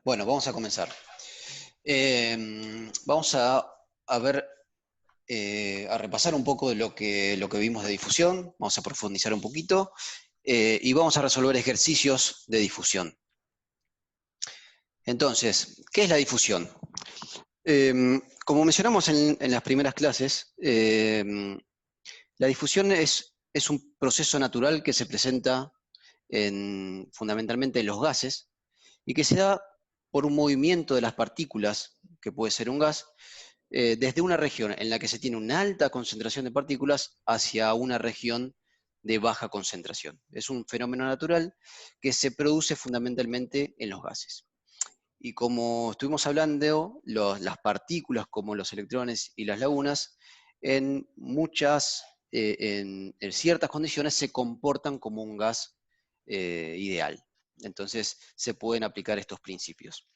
Bueno, vamos a comenzar. Vamos a ver, a repasar un poco de lo que vimos de difusión, vamos a profundizar un poquito y vamos a resolver ejercicios de difusión. Entonces, ¿qué es la difusión? Como mencionamos en las primeras clases, la difusión es un proceso natural que se presenta fundamentalmente en los gases y que se da por un movimiento de las partículas, que puede ser un gas, desde una región en la que se tiene una alta concentración de partículas hacia una región de baja concentración. Es un fenómeno natural que se produce fundamentalmente en los gases. Y como estuvimos hablando, las partículas como los electrones y las lagunas, en ciertas condiciones se comportan como un gas ideal. Entonces se pueden aplicar estos principios.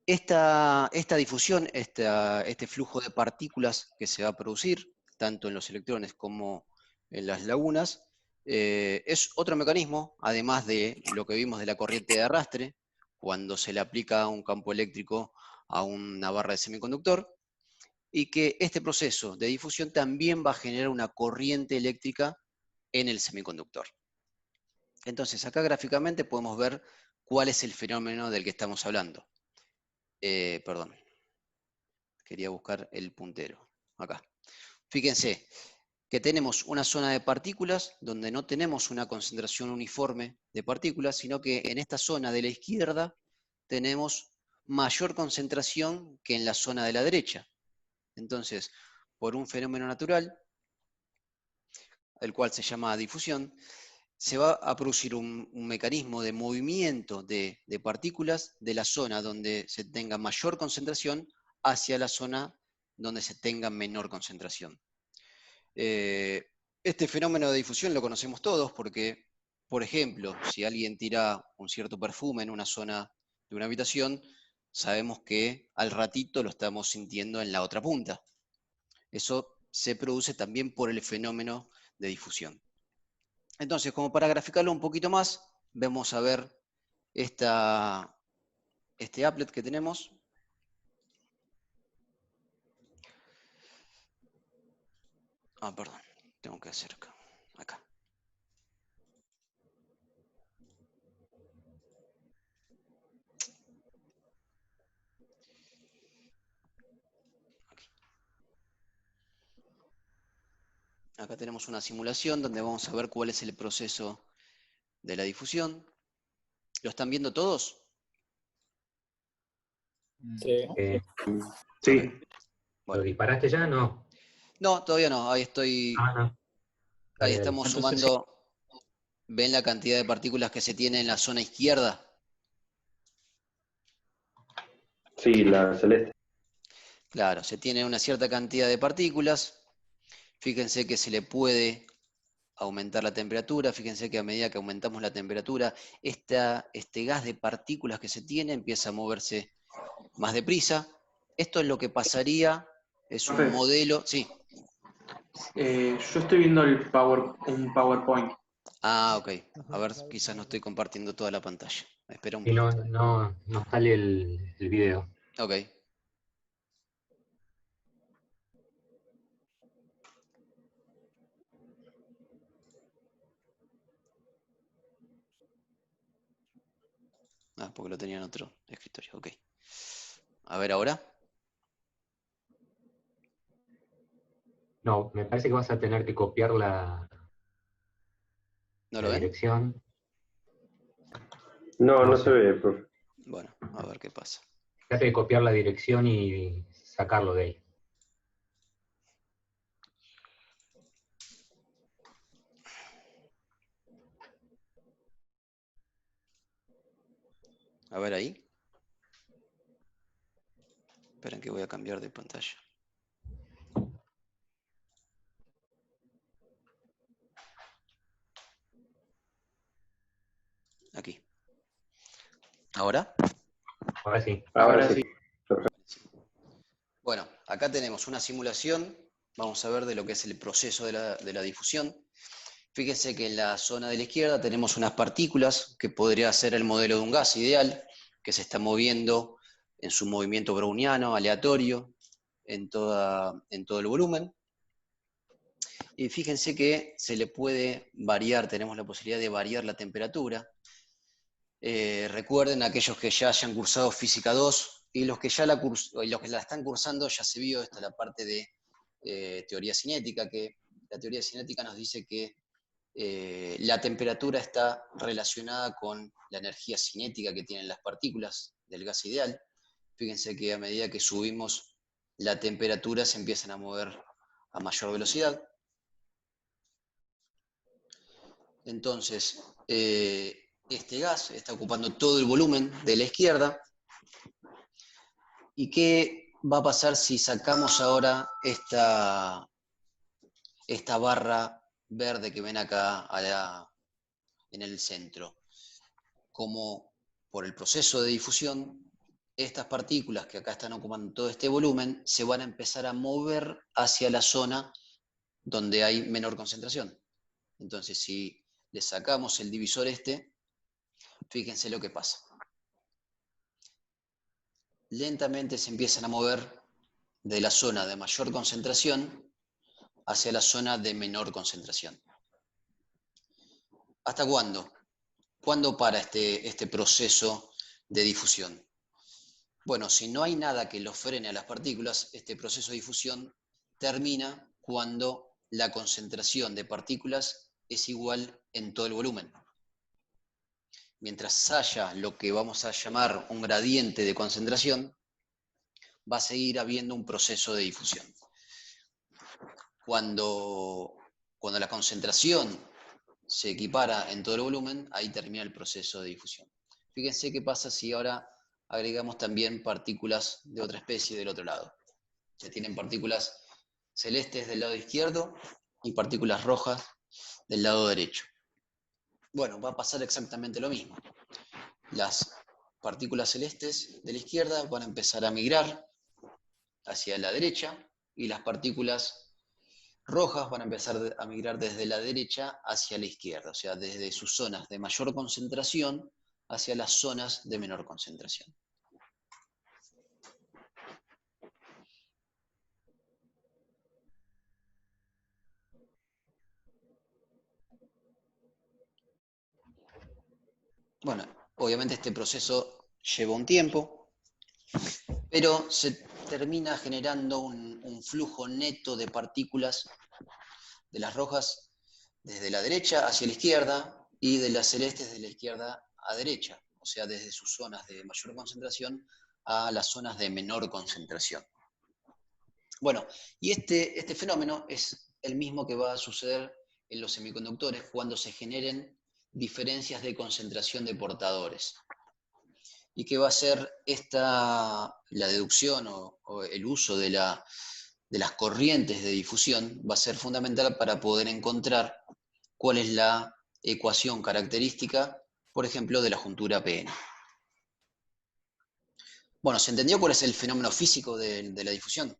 Esta difusión, este flujo de partículas que se va a producir, tanto en los electrones como en las lagunas, es otro mecanismo, además de lo que vimos de la corriente de arrastre, cuando se le aplica un campo eléctrico a una barra de semiconductor, y que este proceso de difusión también va a generar una corriente eléctrica en el semiconductor. Entonces, acá gráficamente podemos ver cuál es el fenómeno del que estamos hablando. Perdón, quería buscar el puntero. Acá. Fíjense que tenemos una zona de partículas donde no tenemos una concentración uniforme de partículas, sino que en esta zona de la izquierda tenemos mayor concentración que en la zona de la derecha. Entonces, por un fenómeno natural, el cual se llama difusión, se va a producir un mecanismo de movimiento de partículas de la zona donde se tenga mayor concentración hacia la zona donde se tenga menor concentración. Este fenómeno de difusión lo conocemos todos porque, por ejemplo, si alguien tira un cierto perfume en una zona de una habitación, sabemos que al ratito lo estamos sintiendo en la otra punta. Eso se produce también por el fenómeno de difusión. Entonces, como para graficarlo un poquito más, vamos a ver este applet que tenemos. Perdón, tengo que hacer acá. Acá tenemos una simulación donde vamos a ver cuál es el proceso de la difusión. ¿Lo están viendo todos? Sí. Sí. Okay. Bueno. ¿Lo disparaste ya? No. No, todavía no. Ahí estoy. No. Ahí estamos sumando. ¿Ven la cantidad de partículas que se tiene en la zona izquierda? Sí, la celeste. Claro, se tiene una cierta cantidad de partículas. Fíjense que se le puede aumentar la temperatura. Fíjense que a medida que aumentamos la temperatura, este gas de partículas que se tiene empieza a moverse más deprisa. Esto es lo que pasaría, es un modelo... Sí. Yo estoy viendo un PowerPoint. Ok. A ver, quizás no estoy compartiendo toda la pantalla. Espera un Y poquito. no sale el video. Ok. Porque lo tenía en otro escritorio. Ok. A ver ahora. No, me parece que vas a tener que copiar la ¿No lo ven? dirección. No se ve, profe. Bueno, a ver qué pasa. Trate de copiar la dirección y sacarlo de ahí. A ver ahí. Esperen que voy a cambiar de pantalla. Aquí. ¿Ahora? Ahora sí. Ahora sí. Bueno, acá tenemos una simulación. Vamos a ver de lo que es el proceso de la difusión. Fíjense que en la zona de la izquierda tenemos unas partículas, que podría ser el modelo de un gas ideal. que se está moviendo en su movimiento browniano, aleatorio, en todo el volumen. Y fíjense que se le puede variar, tenemos la posibilidad de variar la temperatura. Recuerden, aquellos que ya hayan cursado Física 2 y los que la están cursando, ya se vio, esta es la parte de teoría cinética, que la teoría cinética nos dice que la temperatura está relacionada con la energía cinética que tienen las partículas del gas ideal. Fíjense que a medida que subimos la temperatura se empiezan a mover a mayor velocidad. Entonces, este gas está ocupando todo el volumen de la izquierda. ¿Y qué va a pasar si sacamos ahora esta barra verde que ven acá en el centro? Como por el proceso de difusión, estas partículas que acá están ocupando todo este volumen se van a empezar a mover hacia la zona donde hay menor concentración. Entonces, si le sacamos el divisor fíjense lo que pasa. Lentamente se empiezan a mover de la zona de mayor concentración hacia la zona de menor concentración. ¿Hasta cuándo? ¿Cuándo para este proceso de difusión? Bueno, si no hay nada que lo frene a las partículas, este proceso de difusión termina cuando la concentración de partículas es igual en todo el volumen. Mientras haya lo que vamos a llamar un gradiente de concentración, va a seguir habiendo un proceso de difusión. Cuando la concentración se equipara en todo el volumen, ahí termina el proceso de difusión. Fíjense qué pasa si ahora agregamos también partículas de otra especie del otro lado. Ya tienen partículas celestes del lado izquierdo y partículas rojas del lado derecho. Bueno, va a pasar exactamente lo mismo. Las partículas celestes de la izquierda van a empezar a migrar hacia la derecha y las partículas rojas van a empezar a migrar desde la derecha hacia la izquierda, o sea, desde sus zonas de mayor concentración hacia las zonas de menor concentración. Bueno, obviamente este proceso lleva un tiempo, pero se termina generando un flujo neto de partículas de las rojas desde la derecha hacia la izquierda y de las celestes de la izquierda a derecha, o sea, desde sus zonas de mayor concentración a las zonas de menor concentración. Bueno, y este fenómeno es el mismo que va a suceder en los semiconductores cuando se generen diferencias de concentración de portadores. Y que va a ser la deducción o el uso de las corrientes de difusión va a ser fundamental para poder encontrar cuál es la ecuación característica, por ejemplo, de la juntura PN. Bueno, ¿se entendió cuál es el fenómeno físico de la difusión?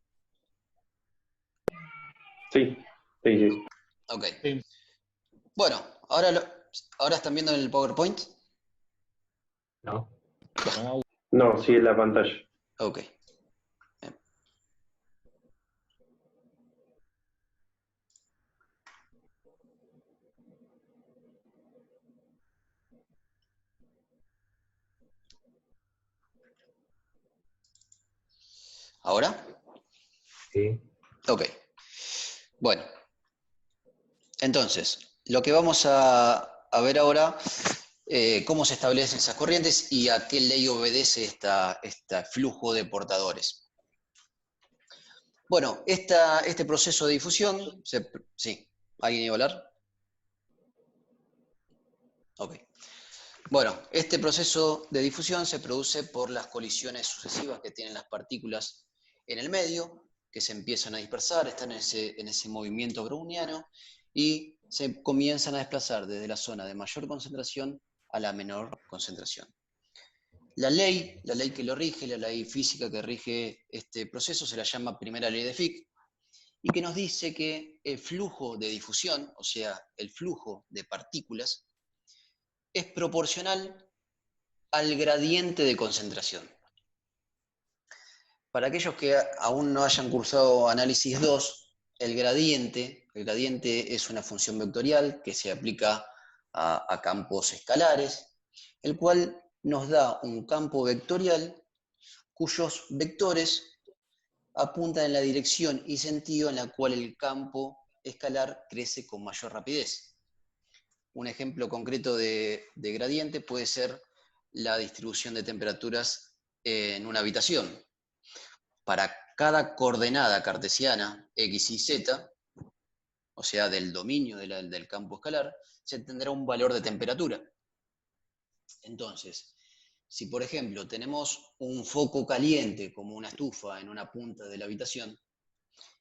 Sí, sí, sí. Ok. Sí. Bueno, ahora están viendo en el PowerPoint. ¿No? No, sí, en la pantalla. Ok. Bien. ¿Ahora? Sí. Ok. Bueno, entonces, lo que vamos a ver ahora, cómo se establecen esas corrientes y a qué ley obedece este flujo de portadores. Bueno, este proceso de difusión, sí, ¿alguien iba a hablar? Ok. Bueno, este proceso de difusión se produce por las colisiones sucesivas que tienen las partículas en el medio, que se empiezan a dispersar, están en ese movimiento browniano, y se comienzan a desplazar desde la zona de mayor concentración a la menor concentración. La ley que lo rige, la ley física que rige este proceso, se la llama primera ley de Fick, y que nos dice que el flujo de difusión, o sea, el flujo de partículas, es proporcional al gradiente de concentración. Para aquellos que aún no hayan cursado análisis 2, el gradiente es una función vectorial que se aplica a campos escalares, el cual nos da un campo vectorial cuyos vectores apuntan en la dirección y sentido en la cual el campo escalar crece con mayor rapidez. Un ejemplo concreto de gradiente puede ser la distribución de temperaturas en una habitación. Para cada coordenada cartesiana, x y z, o sea, del dominio del campo escalar, se tendrá un valor de temperatura. Entonces, si por ejemplo tenemos un foco caliente como una estufa en una punta de la habitación,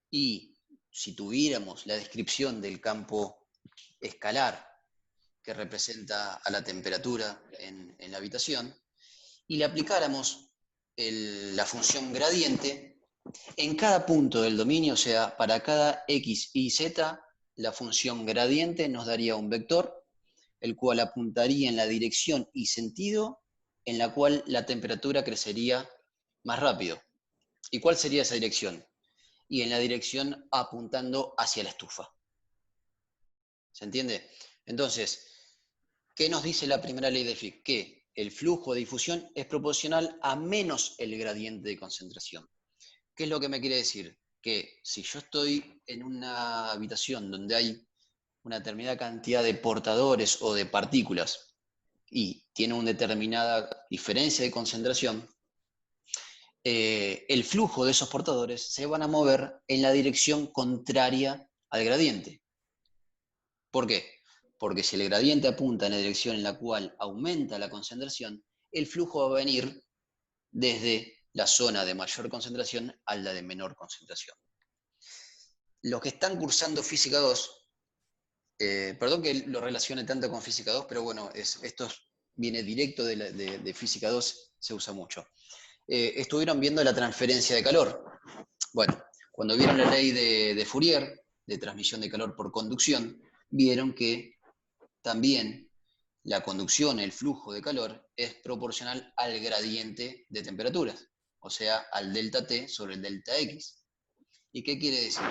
y si tuviéramos la descripción del campo escalar que representa a la temperatura en la habitación, y le aplicáramos la función gradiente, en cada punto del dominio, o sea, para cada x, y, z, la función gradiente nos daría un vector, el cual apuntaría en la dirección y sentido en la cual la temperatura crecería más rápido. ¿Y cuál sería esa dirección? Y en la dirección apuntando hacia la estufa. ¿Se entiende? Entonces, ¿qué nos dice la primera ley de Fick? Que el flujo de difusión es proporcional a menos el gradiente de concentración. ¿Qué es lo que me quiere decir? Que si yo estoy en una habitación donde hay una determinada cantidad de portadores o de partículas y tiene una determinada diferencia de concentración, el flujo de esos portadores se van a mover en la dirección contraria al gradiente. ¿Por qué? Porque si el gradiente apunta en la dirección en la cual aumenta la concentración, el flujo va a venir desde la zona de mayor concentración a la de menor concentración. Los que están cursando Física 2, perdón que lo relacione tanto con Física 2, pero bueno, esto viene directo de Física 2, se usa mucho. Estuvieron viendo la transferencia de calor. Bueno, cuando vieron la ley de Fourier, de transmisión de calor por conducción, vieron que también la conducción, el flujo de calor, es proporcional al gradiente de temperaturas, o sea, al delta T sobre el delta X. ¿Y qué quiere decir?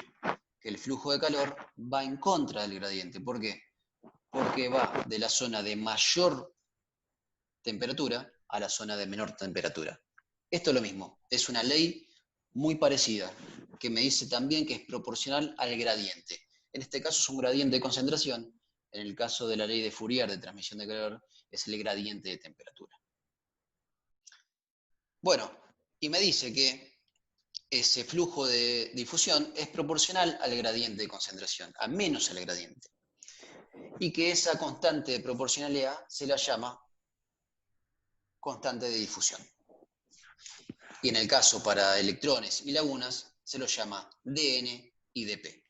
Que el flujo de calor va en contra del gradiente. ¿Por qué? Porque va de la zona de mayor temperatura a la zona de menor temperatura. Esto es lo mismo, es una ley muy parecida, que me dice también que es proporcional al gradiente. En este caso es un gradiente de concentración, en el caso de la ley de Fourier de transmisión de calor es el gradiente de temperatura. Bueno, y me dice que ese flujo de difusión es proporcional al gradiente de concentración, a menos al gradiente. Y que esa constante de proporcionalidad se la llama constante de difusión. Y en el caso para electrones y lagunas, se lo llama dN y dP.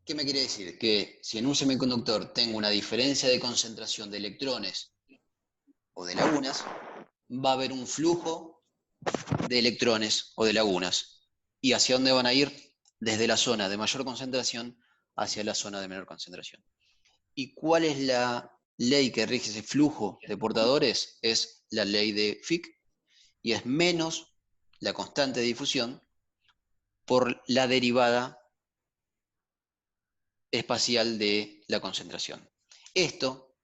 ¿Qué me quiere decir? Que si en un semiconductor tengo una diferencia de concentración de electrones o de lagunas, va a haber un flujo de electrones o de lagunas. ¿Y hacia dónde van a ir? Desde la zona de mayor concentración hacia la zona de menor concentración. ¿Y cuál es la ley que rige ese flujo de portadores? Es la ley de Fick, y es menos la constante de difusión por la derivada espacial de la concentración. Esto,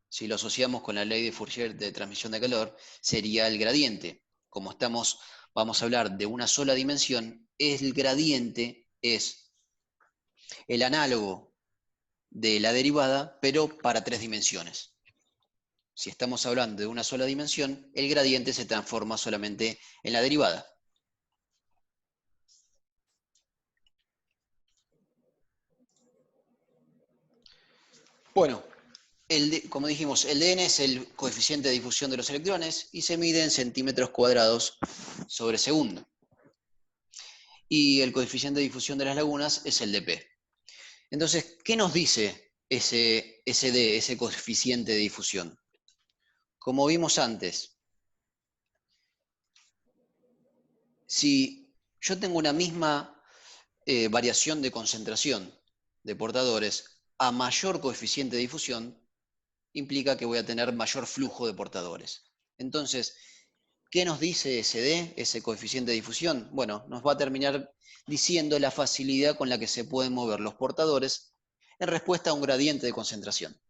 si lo asociamos con la ley de Fourier de transmisión de calor, sería el gradiente. Como vamos a hablar de una sola dimensión, el gradiente es el análogo de la derivada, pero para 3 dimensiones. Si estamos hablando de una sola dimensión, el gradiente se transforma solamente en la derivada. Bueno, como dijimos, el dN es el coeficiente de difusión de los electrones y se mide en centímetros cuadrados sobre segundo. Y el coeficiente de difusión de las lagunas es el dP. Entonces, ¿qué nos dice ese D, ese coeficiente de difusión? Como vimos antes, si yo tengo una misma variación de concentración de portadores, a mayor coeficiente de difusión, implica que voy a tener mayor flujo de portadores. Entonces, ¿qué nos dice SD, ese coeficiente de difusión? Bueno, nos va a terminar diciendo la facilidad con la que se pueden mover los portadores en respuesta a un gradiente de concentración.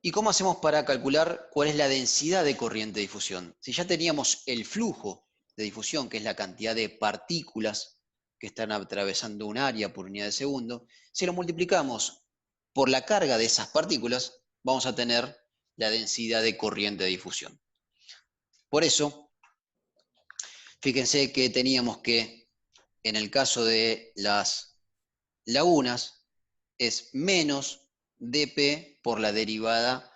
¿Y cómo hacemos para calcular cuál es la densidad de corriente de difusión? Si ya teníamos el flujo de difusión, que es la cantidad de partículas que están atravesando un área por unidad de segundo, si lo multiplicamos por la carga de esas partículas, vamos a tener la densidad de corriente de difusión. Por eso, fíjense que teníamos que, en el caso de las lagunas, es menos dP por la derivada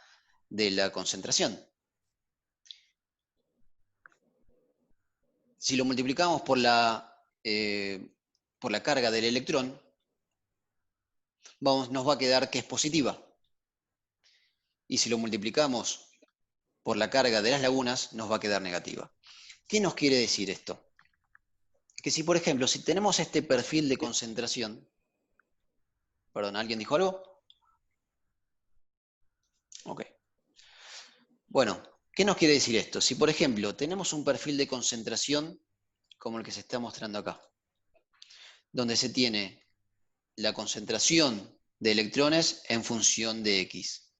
de la concentración. Si lo multiplicamos por la carga del electrón, nos va a quedar que es positiva. Y si lo multiplicamos por la carga de las lagunas, nos va a quedar negativa. ¿Qué nos quiere decir esto? Que si, por ejemplo, si tenemos este perfil de concentración, perdón, ¿alguien dijo algo? Ok. Bueno, ¿qué nos quiere decir esto? Si, por ejemplo, tenemos un perfil de concentración como el que se está mostrando acá, donde se tiene la concentración de electrones en función de X,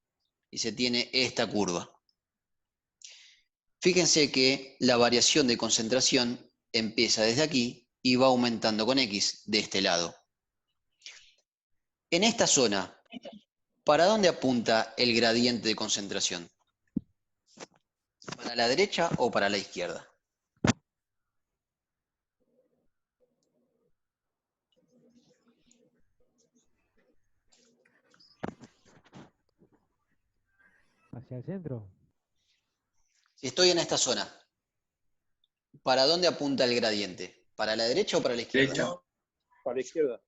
y se tiene esta curva. Fíjense que la variación de concentración empieza desde aquí y va aumentando con X de este lado. En esta zona, ¿para dónde apunta el gradiente de concentración? ¿Para la derecha o para la izquierda? Hacia el centro. Si estoy en esta zona, ¿para dónde apunta el gradiente? ¿Para la derecha o para la izquierda? Derecha. Para la izquierda.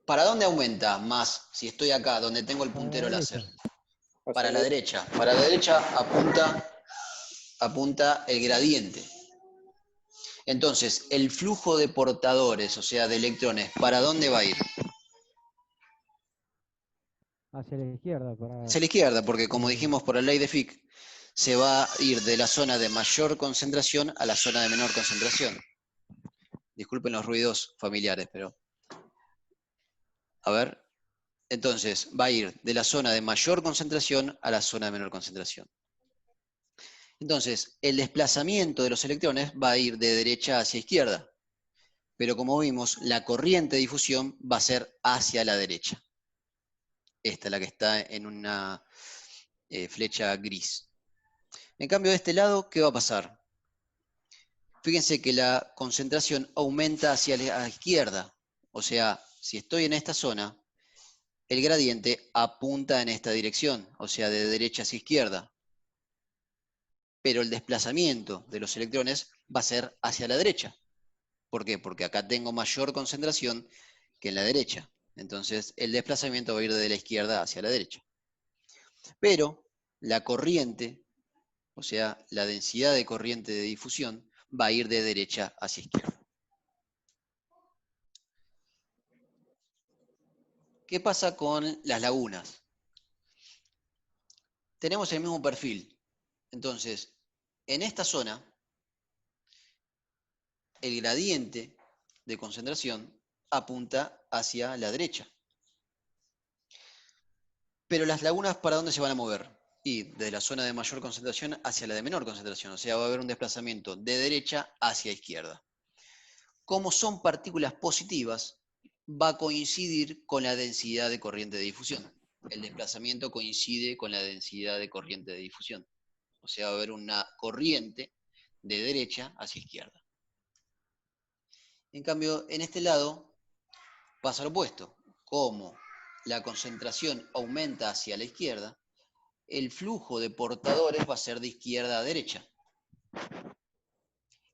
¿Para dónde aumenta más si estoy acá, donde tengo el puntero láser? Para la derecha. Para la derecha apunta el gradiente. Entonces, el flujo de portadores, o sea, de electrones, ¿para dónde va a ir? Hacia la izquierda. Hacia la izquierda, porque como dijimos por la ley de Fick, se va a ir de la zona de mayor concentración a la zona de menor concentración. Disculpen los ruidos familiares, pero... A ver, entonces va a ir de la zona de mayor concentración a la zona de menor concentración. Entonces, el desplazamiento de los electrones va a ir de derecha hacia izquierda. Pero como vimos, la corriente de difusión va a ser hacia la derecha. Esta es la que está en una flecha gris. En cambio, de este lado, ¿qué va a pasar? Fíjense que la concentración aumenta hacia la izquierda. O sea, si estoy en esta zona, el gradiente apunta en esta dirección, o sea, de derecha hacia izquierda. Pero el desplazamiento de los electrones va a ser hacia la derecha. ¿Por qué? Porque acá tengo mayor concentración que en la derecha. Entonces, el desplazamiento va a ir de la izquierda hacia la derecha. Pero la corriente, o sea, la densidad de corriente de difusión, va a ir de derecha hacia izquierda. ¿Qué pasa con las lagunas? Tenemos el mismo perfil. Entonces, en esta zona, el gradiente de concentración apunta hacia la derecha. Pero las lagunas, ¿para dónde se van a mover? Y de la zona de mayor concentración hacia la de menor concentración. O sea, va a haber un desplazamiento de derecha hacia izquierda. Como son partículas positivas, va a coincidir con la densidad de corriente de difusión. El desplazamiento coincide con la densidad de corriente de difusión. O sea, va a haber una corriente de derecha hacia izquierda. En cambio, en este lado pasa lo opuesto. Como la concentración aumenta hacia la izquierda, el flujo de portadores va a ser de izquierda a derecha.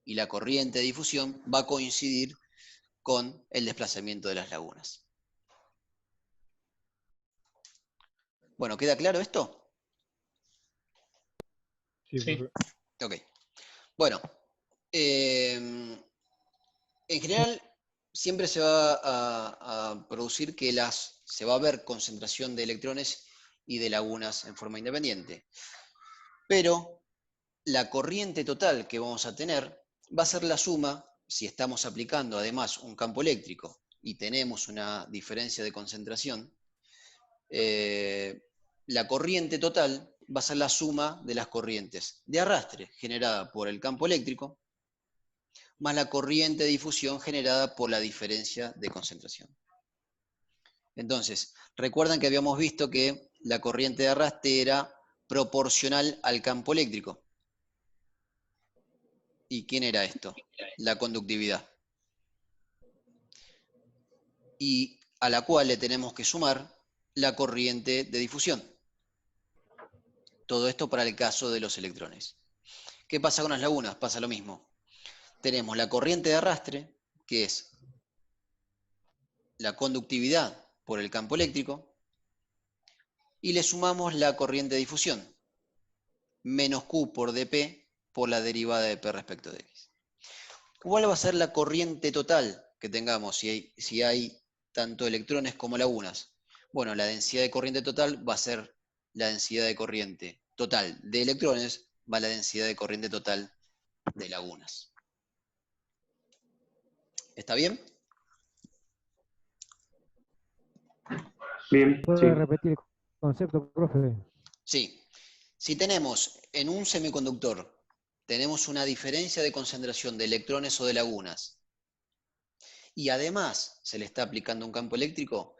Y la corriente de difusión va a coincidir con el desplazamiento de las lagunas. Bueno, ¿queda claro esto? Sí. Ok. Bueno, en general, siempre se va a producir que se va a ver concentración de electrones y de lagunas en forma independiente. Pero la corriente total que vamos a tener va a ser la suma, si estamos aplicando además un campo eléctrico y tenemos una diferencia de concentración, la corriente total va a ser la suma de las corrientes de arrastre generada por el campo eléctrico más la corriente de difusión generada por la diferencia de concentración. Entonces, recuerdan que habíamos visto que la corriente de arrastre era proporcional al campo eléctrico. ¿Y quién era esto? La conductividad. Y a la cual le tenemos que sumar la corriente de difusión. Todo esto para el caso de los electrones. ¿Qué pasa con las lagunas? Pasa lo mismo. Tenemos la corriente de arrastre, que es la conductividad por el campo eléctrico, y le sumamos la corriente de difusión, menos Q por dP por la derivada de P respecto de X. ¿Cuál va a ser la corriente total que tengamos si hay tanto electrones como lagunas? Bueno, la densidad de corriente total va a ser la densidad de corriente total de electrones va a la densidad de corriente total de lagunas. ¿Está bien? Bien, sí. ¿Puede repetir el concepto, profe? Sí. Si tenemos en un semiconductor, tenemos una diferencia de concentración de electrones o de lagunas, y además se le está aplicando un campo eléctrico,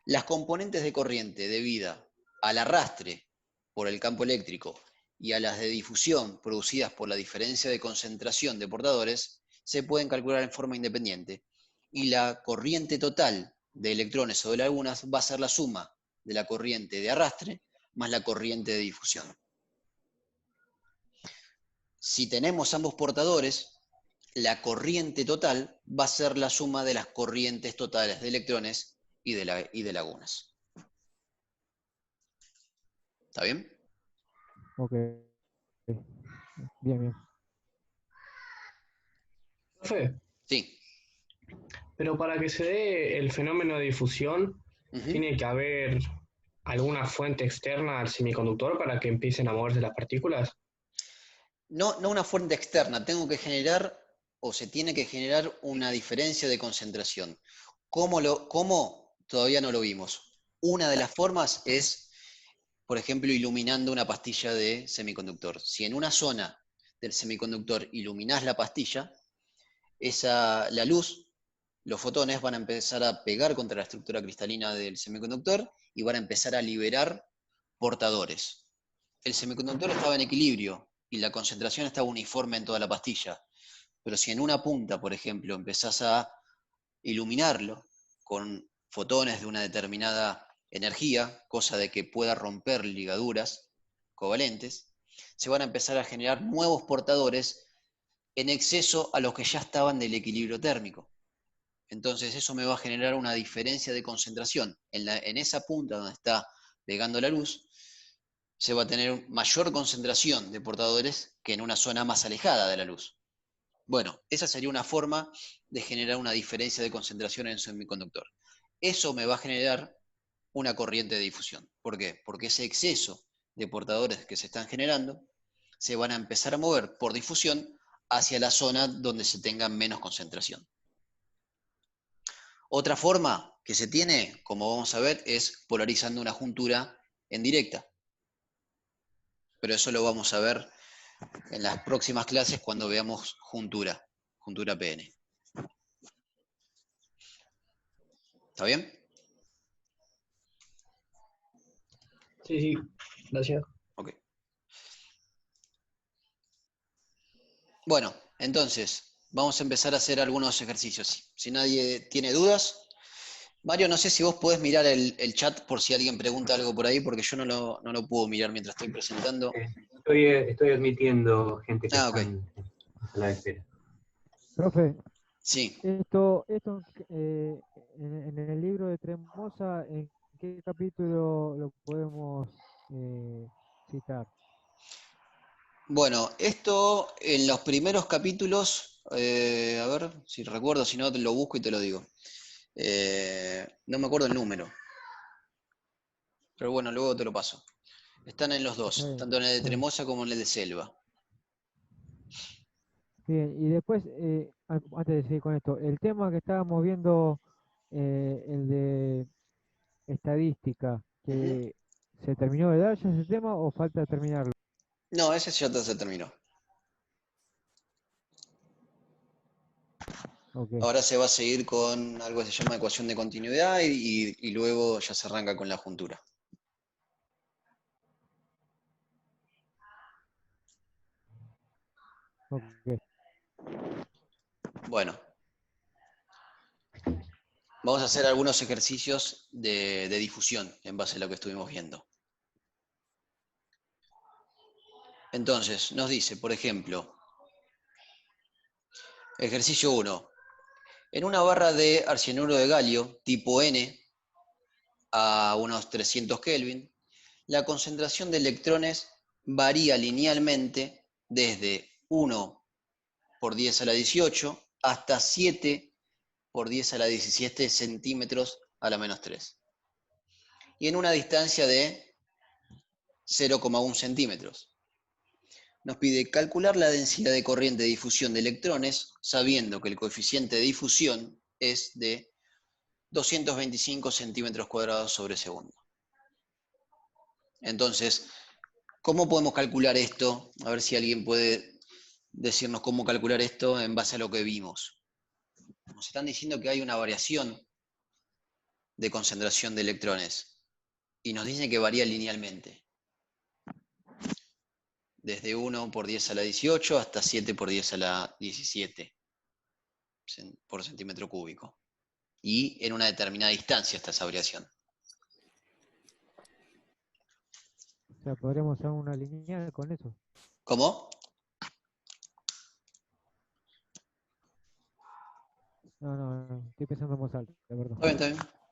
las componentes de corriente debida al arrastre por el campo eléctrico y a las de difusión producidas por la diferencia de concentración de portadores se pueden calcular en forma independiente. Y la corriente total de electrones o de lagunas va a ser la suma de la corriente de arrastre más la corriente de difusión. Si tenemos ambos portadores, la corriente total va a ser la suma de las corrientes totales de electrones y de lagunas. ¿Está bien? Ok. Bien, bien. Profe, Sí. pero para que se dé el fenómeno de difusión, Ujú. tiene que haber alguna fuente externa al semiconductor para que empiecen a moverse las partículas. No una fuente externa, tengo que generar o se tiene que generar una diferencia de concentración. ¿Cómo? Todavía no lo vimos. Una de las formas es, por ejemplo, iluminando una pastilla de semiconductor. Si en una zona del semiconductor iluminás la pastilla, la luz, los fotones van a empezar a pegar contra la estructura cristalina del semiconductor y van a empezar a liberar portadores. El semiconductor estaba en equilibrio y la concentración estaba uniforme en toda la pastilla. Pero si en una punta, por ejemplo, empezás a iluminarlo con fotones de una determinada energía, cosa de que pueda romper ligaduras covalentes, se van a empezar a generar nuevos portadores en exceso a los que ya estaban del equilibrio térmico. Entonces eso me va a generar una diferencia de concentración. En esa punta donde está pegando la luz, se va a tener mayor concentración de portadores que en una zona más alejada de la luz. Bueno, esa sería una forma de generar una diferencia de concentración en un semiconductor. Eso me va a generar una corriente de difusión. ¿Por qué? Porque ese exceso de portadores que se están generando se van a empezar a mover por difusión hacia la zona donde se tenga menos concentración. Otra forma que se tiene, como vamos a ver, es polarizando una juntura en directa. Pero eso lo vamos a ver en las próximas clases cuando veamos juntura PN. ¿Está bien? Sí, sí, gracias. Ok. Bueno, entonces, vamos a empezar a hacer algunos ejercicios. Si nadie tiene dudas, Mario, no sé si vos podés mirar el chat por si alguien pregunta algo por ahí, porque yo no lo puedo mirar mientras estoy presentando. Estoy admitiendo gente que Ah, ok. está en sala de espera. Profe, Sí. esto en el libro de Tremosa, ¿en qué capítulo lo podemos citar? Bueno, esto en los primeros capítulos, a ver si recuerdo, si no te lo busco y te lo digo. No me acuerdo el número, pero bueno, luego te lo paso. Están en los Está dos, bien, tanto en el de está bien. Tremosa como en el de Selva. Bien, y después, antes de seguir con esto, el tema que estábamos viendo, el de estadística, Ujú. que ¿se terminó de dar ya ese tema o falta terminarlo? No, ese ya se terminó. Ok, Ahora se va a seguir con algo que se llama ecuación de continuidad y luego ya se arranca con la juntura. ok. Bueno, vamos a hacer algunos ejercicios de difusión en base a lo que estuvimos viendo. Entonces, nos dice, por ejemplo, ejercicio 1. En una barra de arsenuro de galio tipo N a unos 300 Kelvin, la concentración de electrones varía linealmente desde 1 por 10 a la 18 hasta 7 por 10 a la 17 centímetros a la menos 3. Y en una distancia de 0,1 centímetros. Nos pide calcular la densidad de corriente de difusión de electrones, sabiendo que el coeficiente de difusión es de 225 centímetros cuadrados sobre segundo. Entonces, ¿cómo podemos calcular esto? A ver si alguien puede decirnos cómo calcular esto en base a lo que vimos. Nos están diciendo que hay una variación de concentración de electrones y nos dicen que varía linealmente, desde 1 por 10 a la 18 hasta 7 por 10 a la 17 por centímetro cúbico. Y en una determinada distancia está esa variación. O sea, podríamos hacer una lineal con eso. ¿Cómo? No, no, no, estoy pensando en voz alta, de verdad. Está bien, está bien.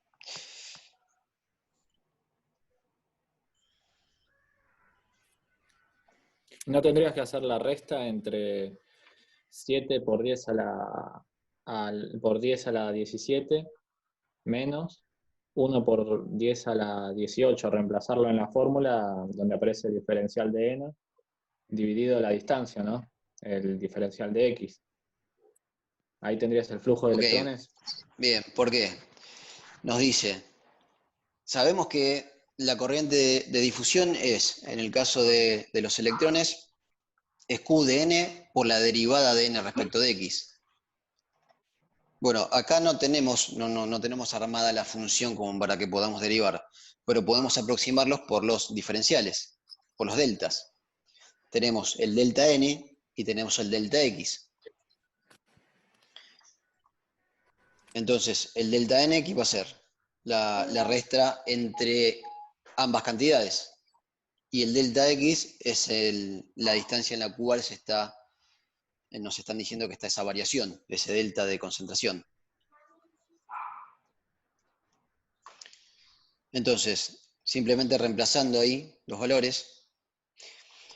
¿No tendrías que hacer la resta entre 7 por 10 a por 10 a la 17 menos 1 por 10 a la 18, reemplazarlo en la fórmula donde aparece el diferencial de n, dividido la distancia, ¿no? El diferencial de x. Ahí tendrías el flujo de Ok, electrones. bien, ¿por qué? Nos dice, sabemos que la corriente de difusión es, en el caso de los electrones, es Q de n por la derivada de n respecto de x. Bueno, acá no tenemos armada la función como para que podamos derivar, pero podemos aproximarlos por los diferenciales, por los deltas. Tenemos el delta n y tenemos el delta x. Entonces, el delta n, ¿qué va a ser? La resta entre ambas cantidades. Y el delta x es la distancia en la cual nos están diciendo que está esa variación, ese delta de concentración. Entonces, simplemente reemplazando ahí los valores,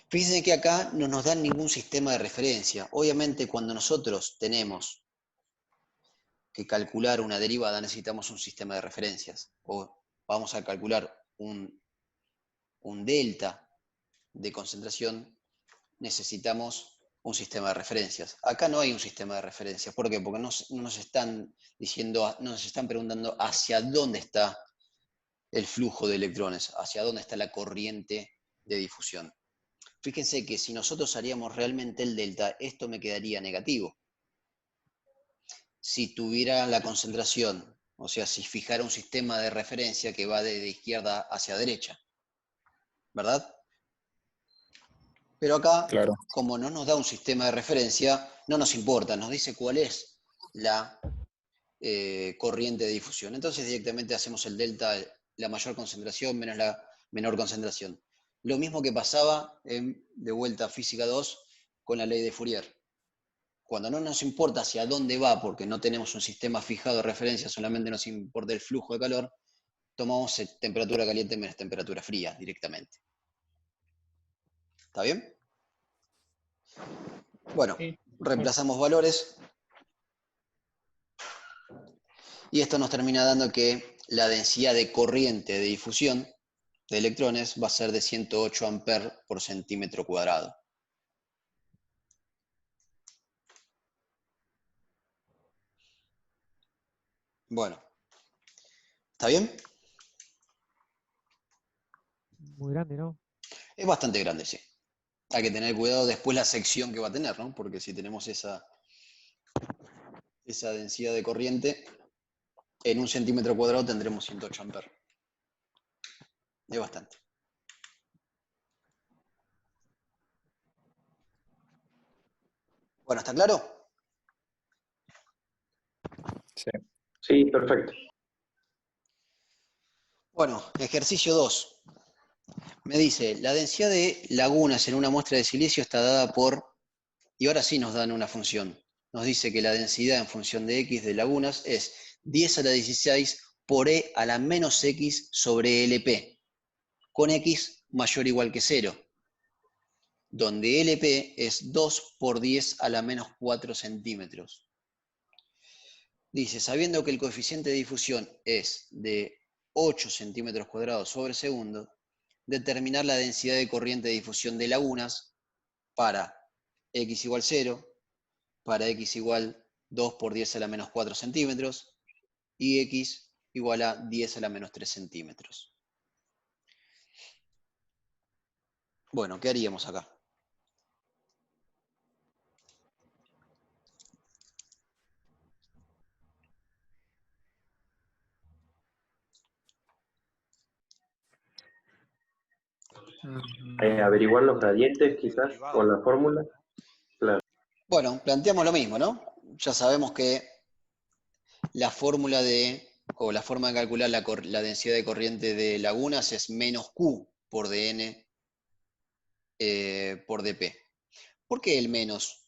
fíjense que acá no nos dan ningún sistema de referencia. Obviamente, cuando nosotros tenemos que calcular una derivada, necesitamos un sistema de referencias. O vamos a calcular un delta de concentración, necesitamos un sistema de referencias. Acá no hay un sistema de referencias. ¿Por qué? Porque no nos están diciendo, no nos están preguntando hacia dónde está el flujo de electrones, hacia dónde está la corriente de difusión. Fíjense que si nosotros haríamos realmente el delta, esto me quedaría negativo. Si tuviera la concentración, o sea, si fijara un sistema de referencia que va de izquierda hacia derecha, ¿verdad? Pero acá, Claro. como no nos da un sistema de referencia, no nos importa, nos dice cuál es la corriente de difusión. Entonces directamente hacemos el delta, la mayor concentración menos la menor concentración. Lo mismo que pasaba de vuelta a física 2 con la ley de Fourier. Cuando no nos importa hacia dónde va, porque no tenemos un sistema fijado de referencia, solamente nos importa el flujo de calor, tomamos temperatura caliente menos temperatura fría directamente. ¿Está bien? Bueno, Sí. reemplazamos valores. Y esto nos termina dando que la densidad de corriente de difusión de electrones va a ser de 108 amperes por centímetro cuadrado. Bueno, ¿está bien? Muy grande, ¿no? Es bastante grande, sí. Hay que tener cuidado después la sección que va a tener, ¿no? Porque si tenemos esa densidad de corriente, en un centímetro cuadrado tendremos 108 amperes. Es bastante. Bueno, ¿está claro? Sí. Sí, perfecto. Bueno, ejercicio 2. Me dice, la densidad de lagunas en una muestra de silicio está dada por, y ahora sí nos dan una función. Nos dice que la densidad en función de X de lagunas es 10 a la 16 por E a la menos X sobre LP, con X mayor o igual que 0, donde LP es 2 por 10 a la menos 4 centímetros. Dice, sabiendo que el coeficiente de difusión es de 8 centímetros cuadrados sobre segundo, determinar la densidad de corriente de difusión de lagunas para X igual 0, para X igual 2 por 10 a la menos 4 centímetros y X igual a 10 a la menos 3 centímetros. Bueno, ¿qué haríamos acá? Averiguar los gradientes quizás con la fórmula. Claro. Bueno, planteamos lo mismo, ¿no? Ya sabemos que la fórmula o la forma de calcular la densidad de corriente de lagunas es menos Q por dN por dP. ¿Por qué el menos?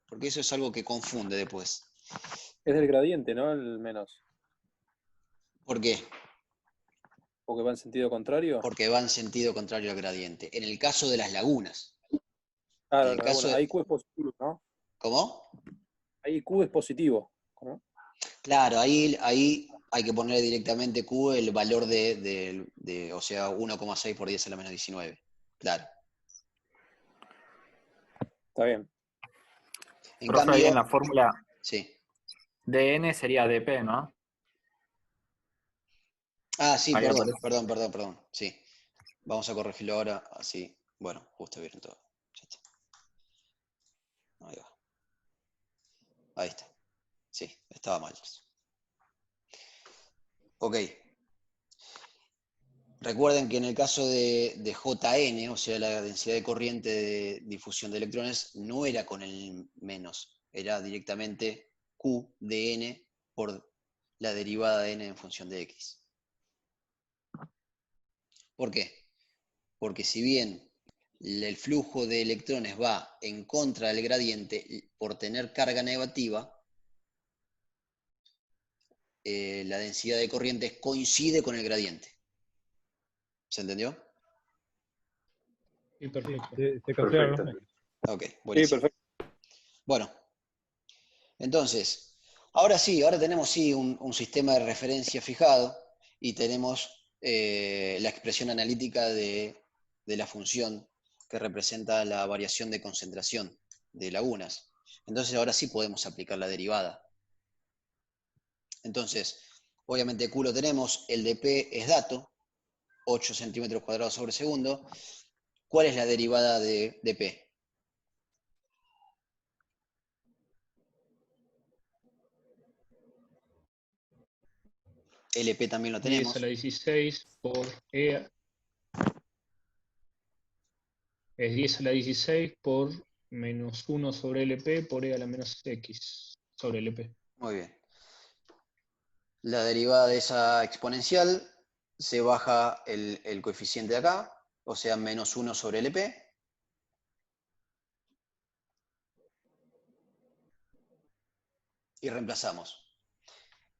Porque eso es algo que confunde después. Es del gradiente, ¿no? El menos. ¿Por qué? ¿Porque va en sentido contrario? Porque va en sentido contrario al gradiente. En el caso de las lagunas. Claro, En el caso ahí Q es positivo, ¿no? ¿Cómo? Ahí Q es positivo, ¿no? Claro, ahí hay que poner directamente Q el valor o sea, 1,6 por 10 a la menos 19. Claro. Está bien. En Profe, ahí cambio, en la fórmula sí. dN sería dP, ¿no? Ah, sí, Ahí perdón. aparece. Sí. Vamos a corregirlo ahora, así. Bueno, justo vieron todo. Ya está. Ahí va. Ahí está. Sí, estaba mal. Ok. Recuerden que en el caso de JN, o sea, la densidad de corriente de difusión de electrones, no era con el menos, era directamente Q de N por la derivada de N en función de X. ¿Por qué? Porque si bien el flujo de electrones va en contra del gradiente, por tener carga negativa, la densidad de corriente coincide con el gradiente. ¿Se entendió? Sí, perfecto. Se cancela los Perfecto. Ok, Sí, buenísimo. perfecto. Bueno, entonces, ahora tenemos sí un sistema de referencia fijado y tenemos la expresión analítica de la función que representa la variación de concentración de lagunas. Entonces ahora sí podemos aplicar la derivada. Entonces, obviamente Q lo tenemos, el de P es dato, 8 centímetros cuadrados sobre segundo. ¿Cuál es la derivada de P? LP también lo 10 tenemos. a la 16 por E. Es 10 a la 16 por menos 1 sobre LP por E a la menos X sobre LP. Muy bien. La derivada de esa exponencial se baja el coeficiente de acá, o sea, menos 1 sobre LP. Y reemplazamos.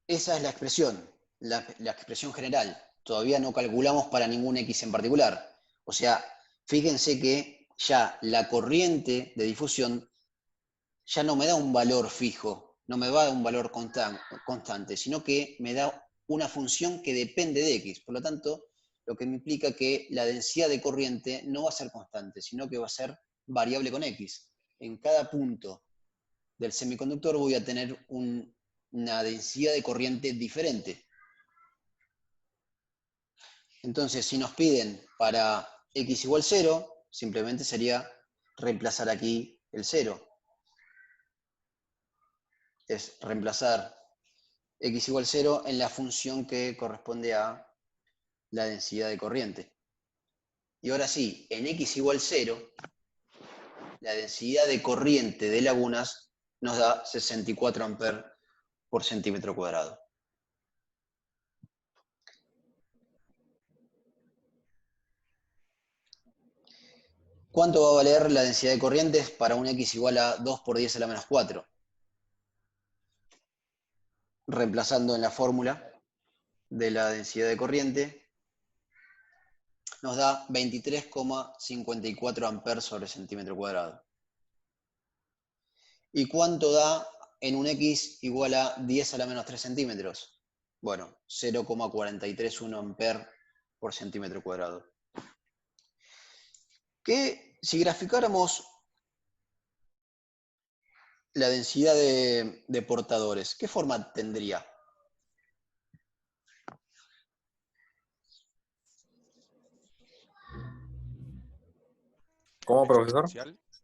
Esa es la expresión, la expresión general. Todavía no calculamos para ningún X en particular. O sea, fíjense que ya la corriente de difusión ya no me da un valor fijo, no me va a dar un valor constante, sino que me da una función que depende de X. Por lo tanto, lo que me implica que la densidad de corriente no va a ser constante, sino que va a ser variable con X. En cada punto del semiconductor voy a tener una densidad de corriente diferente. Entonces, si nos piden para X igual 0, simplemente sería reemplazar aquí el 0. Es reemplazar X igual 0 en la función que corresponde a la densidad de corriente. Y ahora sí, en X igual 0, la densidad de corriente de lagunas nos da 64 amperes por centímetro cuadrado. ¿Cuánto va a valer la densidad de corrientes para un X igual a 2 por 10 a la menos 4? Reemplazando en la fórmula de la densidad de corriente, nos da 23,54 amperes sobre centímetro cuadrado. ¿Y cuánto da en un X igual a 10 a la menos 3 centímetros? Bueno, 0,431 amperes por centímetro cuadrado. Que si graficáramos la densidad de portadores, ¿qué forma tendría? ¿Cómo, profesor?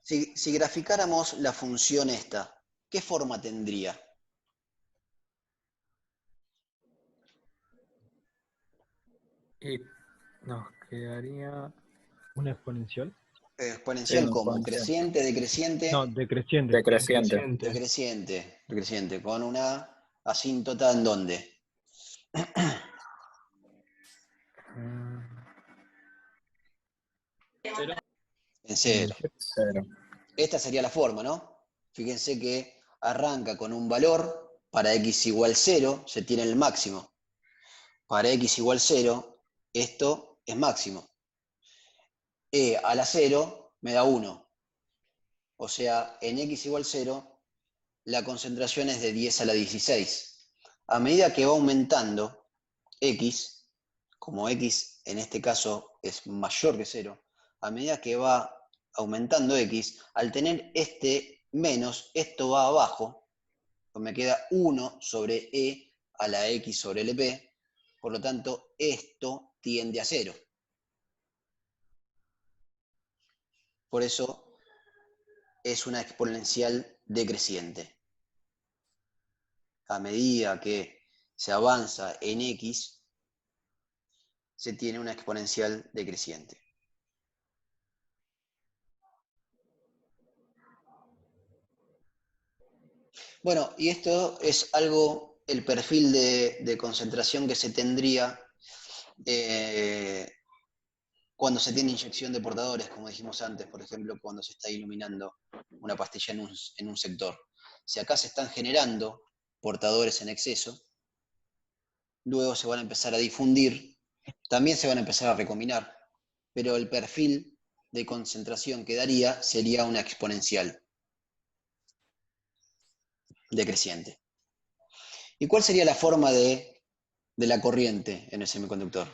Si graficáramos la función esta, ¿qué forma tendría? Y nos quedaría una exponencial. Exponencial como creciente, decreciente. No, decreciente. Decreciente, con una asíntota ¿en dónde? En 0. Esta sería la forma, ¿no? Fíjense que arranca con un valor, para X igual 0, se tiene el máximo. Para X igual 0, esto es máximo. E a la 0 me da 1. O sea, en X igual 0, la concentración es de 10 a la 16. A medida que va aumentando X, como X en este caso es mayor que 0, a medida que va aumentando X, al tener este menos, esto va abajo, pues me queda 1 sobre E a la X sobre LP, por lo tanto, esto tiende a 0. Por eso es una exponencial decreciente. A medida que se avanza en X, se tiene una exponencial decreciente. Bueno, y esto es algo, el perfil de concentración que se tendría cuando se tiene inyección de portadores, como dijimos antes, por ejemplo, cuando se está iluminando una pastilla en un sector. Si acá se están generando portadores en exceso, luego se van a empezar a difundir, también se van a empezar a recombinar, pero el perfil de concentración que daría sería una exponencial decreciente. ¿Y cuál sería la forma de la corriente en el semiconductor?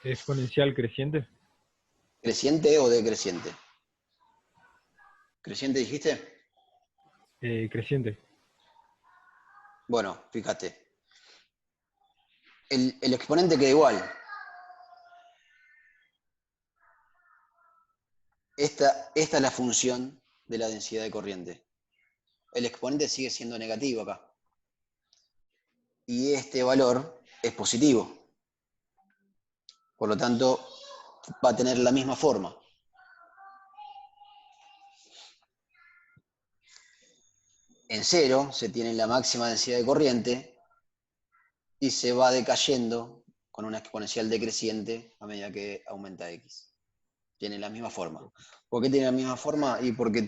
¿Exponencial creciente? ¿Creciente o decreciente? ¿Creciente dijiste? Creciente. Bueno, fíjate. El exponente queda igual. Esta es la función de la densidad de corriente. El exponente sigue siendo negativo acá. Y este valor es positivo. Por lo tanto, va a tener la misma forma. En 0 se tiene la máxima densidad de corriente y se va decayendo con una exponencial decreciente a medida que aumenta X. Tiene la misma forma. ¿Por qué tiene la misma forma? Y porque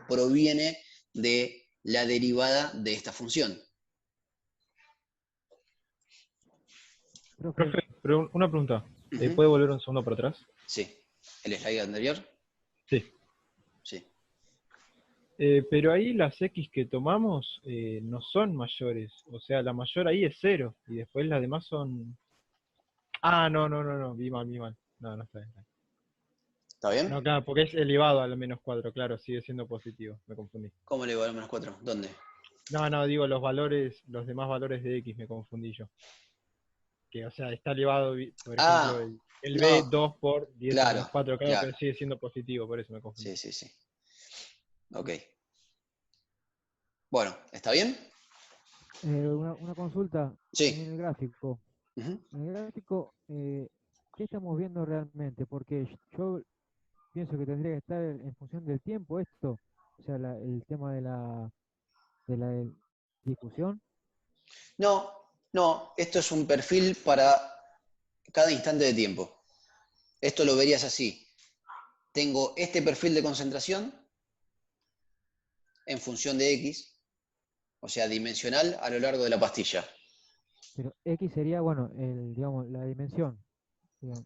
proviene de la derivada de esta función. Profe, pero una pregunta. ¿Puede volver un segundo para atrás? Sí. ¿El slide anterior? Sí. Sí. Pero ahí las X que tomamos no son mayores. O sea, la mayor ahí es 0. Y después las demás son... Ah, no. Vi mal. No, está bien. ¿Está bien? No, claro, porque es elevado al -4, claro, sigue siendo positivo. Me confundí. ¿Cómo le va al -4? ¿Dónde? No, digo los valores, los demás valores de X, me confundí yo. Que, o sea, está elevado, por ejemplo, el no, B2 por 10 a claro, menos 4, claro, claro. pero sigue siendo positivo, por eso me confundí. Sí. Ok. Bueno, ¿está bien? Una consulta. Sí. En el gráfico. En el gráfico, ¿qué estamos viendo realmente? Porque yo pienso que tendría que estar en función del tiempo esto. O sea, el tema de la difusión. No, esto es un perfil para cada instante de tiempo. Esto lo verías así. Tengo este perfil de concentración en función de X, o sea, dimensional a lo largo de la pastilla. Pero X sería, bueno, digamos, la dimensión. Digamos.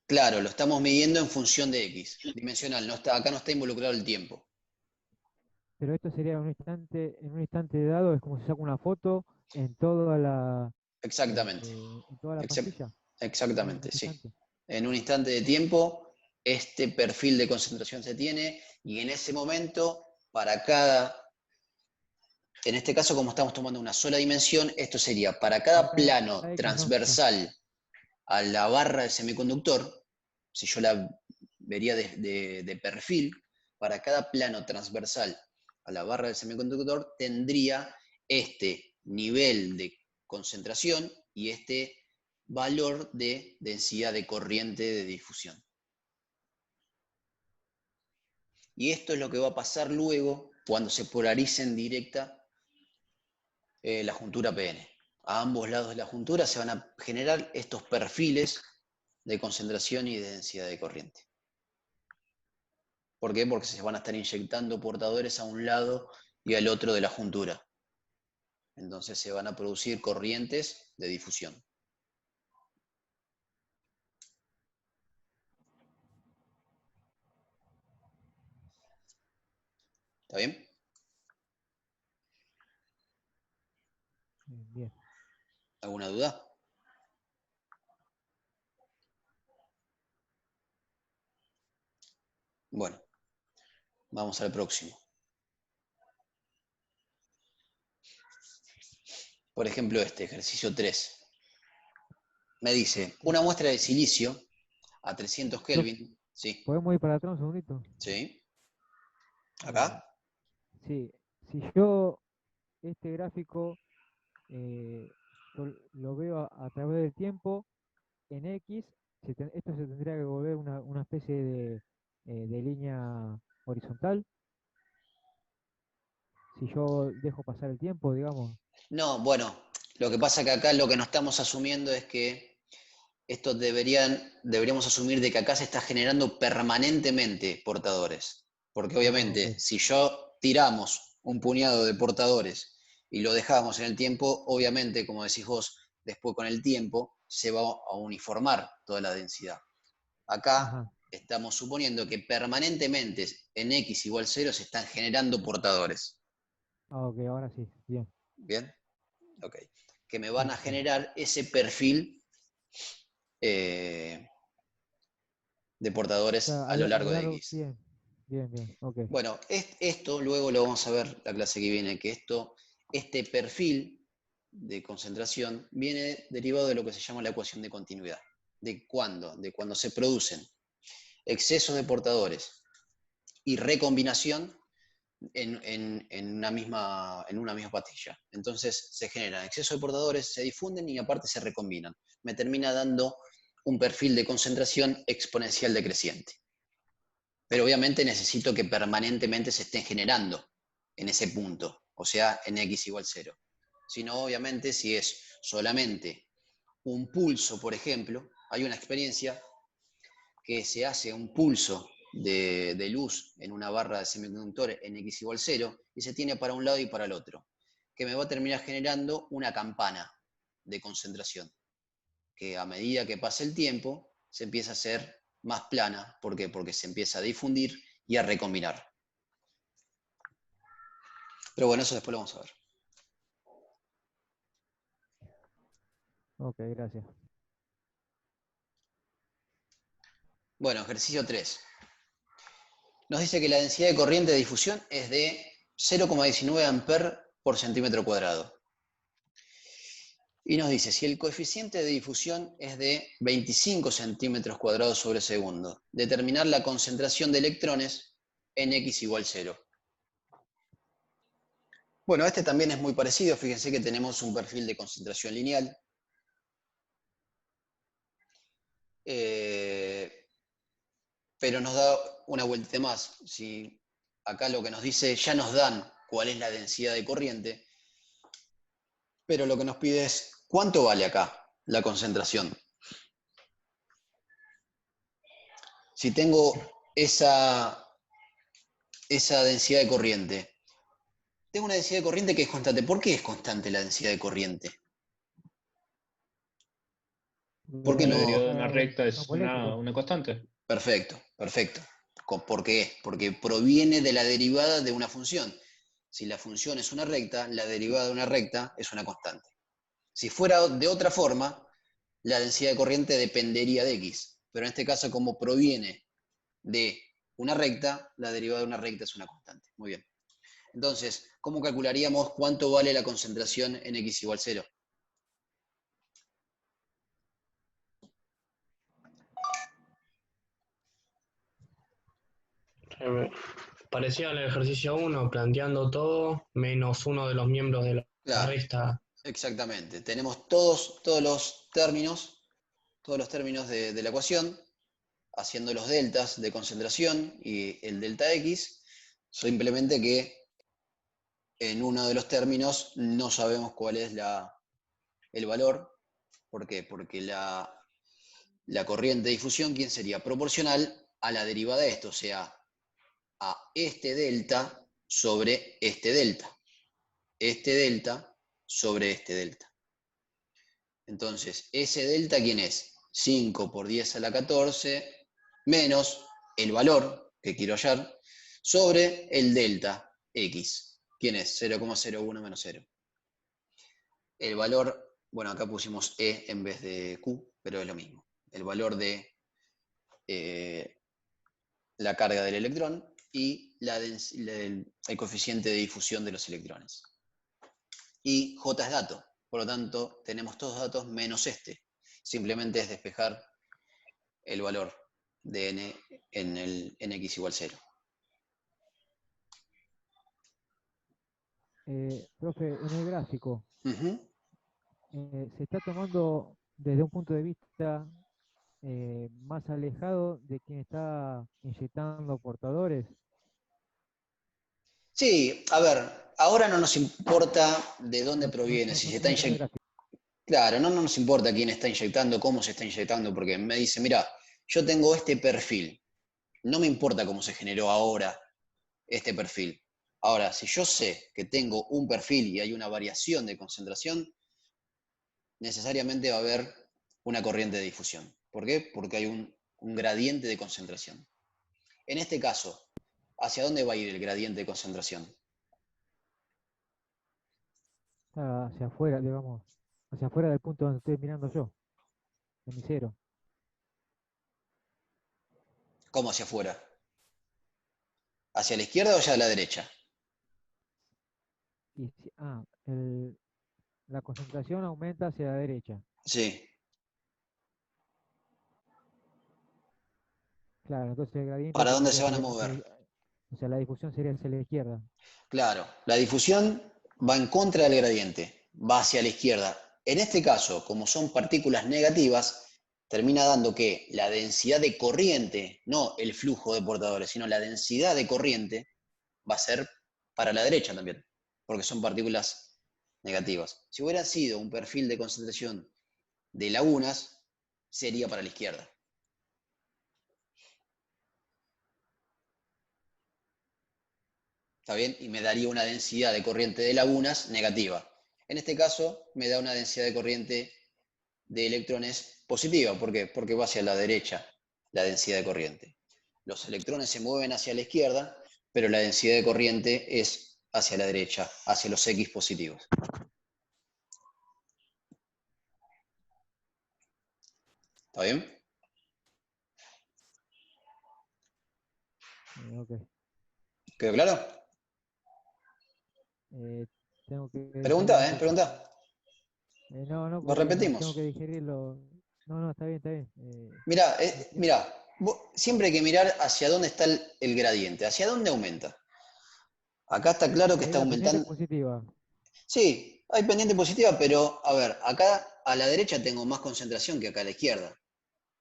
Claro, lo estamos midiendo en función de X. Dimensional, acá no está involucrado el tiempo. Pero esto sería en un instante dado, es como si saco una foto en toda la... Exactamente. En toda la pastilla. Exactamente, sí. En un instante de tiempo, este perfil de concentración se tiene, y en ese momento, para cada... En este caso, como estamos tomando una sola dimensión, esto sería para cada plano transversal a la barra del semiconductor, si yo la vería de perfil, para cada plano transversal a la barra del semiconductor tendría este nivel de concentración y este valor de densidad de corriente de difusión. Y esto es lo que va a pasar luego cuando se polarice en directa la juntura PN. A ambos lados de la juntura se van a generar estos perfiles de concentración y de densidad de corriente. ¿Por qué? Porque se van a estar inyectando portadores a un lado y al otro de la juntura. Entonces se van a producir corrientes de difusión. ¿Está bien? Bien. ¿Alguna duda? Bueno, vamos al próximo. Por ejemplo, este, ejercicio 3. Me dice, una muestra de silicio a 300 Kelvin. Sí. ¿Podemos ir para atrás un segundito? Sí. ¿Acá? Sí. Si yo este gráfico lo veo a través del tiempo en X, esto se tendría que volver una especie de línea horizontal. Si yo dejo pasar el tiempo, digamos. No, bueno, lo que pasa que acá lo que no estamos asumiendo es que esto deberíamos asumir de que acá se está generando permanentemente portadores. Porque obviamente, si yo tiramos un puñado de portadores y lo dejamos en el tiempo, obviamente, como decís vos, después con el tiempo se va a uniformar toda la densidad. Acá estamos suponiendo que permanentemente en X igual 0 se están generando portadores. Ah, ok, ahora sí, bien. ¿Bien? Ok. Que me van a generar ese perfil de portadores a lo largo de X. Bien, ok. Bueno, esto luego lo vamos a ver la clase que viene, que este perfil de concentración viene derivado de lo que se llama la ecuación de continuidad. ¿De cuándo? De cuando se producen excesos de portadores y recombinación en una misma pastilla. Entonces se generan excesos de portadores, se difunden y aparte se recombinan. Me termina dando un perfil de concentración exponencial decreciente. Pero obviamente necesito que permanentemente se estén generando en ese punto, o sea, en X igual 0. Si no, obviamente, si es solamente un pulso, por ejemplo, hay una experiencia que se hace un pulso de luz en una barra de semiconductor en X igual 0 y se tiene para un lado y para el otro, que me va a terminar generando una campana de concentración. que a medida que pasa el tiempo se empieza a hacer más plana. ¿Por qué? Porque se empieza a difundir y a recombinar. Pero bueno, eso después lo vamos a ver. Ok, gracias. Bueno, ejercicio 3. Nos dice que la densidad de corriente de difusión es de 0,19 amperes por centímetro cuadrado. Y nos dice, si el coeficiente de difusión es de 25 centímetros cuadrados sobre segundo, determinar la concentración de electrones en x igual 0. Bueno, este también es muy parecido. Fíjense que tenemos un perfil de concentración lineal. Pero nos da una vuelta más. Si acá lo que nos dice, ya nos dan cuál es la densidad de corriente, pero lo que nos pide es, ¿cuánto vale acá la concentración? Si tengo esa densidad de corriente, tengo una densidad de corriente que es constante. ¿Por qué es constante la densidad de corriente? ¿Por qué La no? derivada de una recta es una constante. Perfecto, perfecto. ¿Por qué? Porque proviene de la derivada de una función. Si la función es una recta, la derivada de una recta es una constante. Si fuera de otra forma, la densidad de corriente dependería de x. Pero en este caso, como proviene de una recta, la derivada de una recta es una constante. Muy bien. Entonces, ¿cómo calcularíamos cuánto vale la concentración en x igual 0? Parecía al ejercicio 1, planteando todo, menos uno de los miembros de la Claro, resta. exactamente. Tenemos todos los términos de la ecuación, haciendo los deltas de concentración y el delta x, simplemente que en uno de los términos no sabemos cuál es el valor. ¿Por qué? Porque la corriente de difusión, ¿quién sería? Proporcional a la derivada de esto, o sea, a este delta sobre este delta. Este delta sobre este delta. Entonces, ese delta, ¿quién es? 5 por 10 a la 14 menos el valor que quiero hallar sobre el delta x. ¿Quién es? 0,01 menos 0. El valor, bueno, acá pusimos E en vez de Q, pero es lo mismo. El valor de la carga del electrón y el coeficiente de difusión de los electrones. Y J es dato, por lo tanto tenemos todos datos menos este. Simplemente es despejar el valor de n en x igual 0. Profe, en el gráfico, se está tomando desde un punto de vista más alejado de quien está inyectando portadores. Sí, a ver, ahora no nos importa de dónde proviene, si se está inyectando. Claro, no nos importa quién está inyectando, cómo se está inyectando, porque me dice, mira, yo tengo este perfil, no me importa cómo se generó ahora este perfil. Ahora, si yo sé que tengo un perfil y hay una variación de concentración, necesariamente va a haber una corriente de difusión. ¿Por qué? Porque hay un gradiente de concentración. En este caso, ¿hacia dónde va a ir el gradiente de concentración? Hacia afuera, digamos, hacia afuera del punto donde estoy mirando yo, de mi cero. ¿Cómo hacia afuera? ¿Hacia la izquierda o hacia la derecha? Y la concentración aumenta hacia la derecha. Sí. Claro, entonces el gradiente... ¿Para dónde se van a mover? O sea, la difusión sería hacia la izquierda. Claro, la difusión va en contra del gradiente, va hacia la izquierda. En este caso, como son partículas negativas, termina dando que la densidad de corriente, no el flujo de portadores, sino la densidad de corriente, va a ser para la derecha también, porque son partículas negativas. Si hubiera sido un perfil de concentración de lagunas, sería para la izquierda. ¿Está bien? Y me daría una densidad de corriente de lagunas negativa. En este caso, me da una densidad de corriente de electrones positiva. ¿Por qué? Porque va hacia la derecha la densidad de corriente. Los electrones se mueven hacia la izquierda, pero la densidad de corriente es hacia la derecha, hacia los X positivos. ¿Está bien? Okay. ¿Quedó claro? Tengo que Pregunta, pregunta. No, Lo porque repetimos. tengo que digerirlo. No, está bien. Mirá, siempre hay que mirar hacia dónde está el gradiente, hacia dónde aumenta. Acá está claro que está La pendiente aumentando. positiva. Sí, hay pendiente positiva, pero a ver, acá a la derecha tengo más concentración que acá a la izquierda.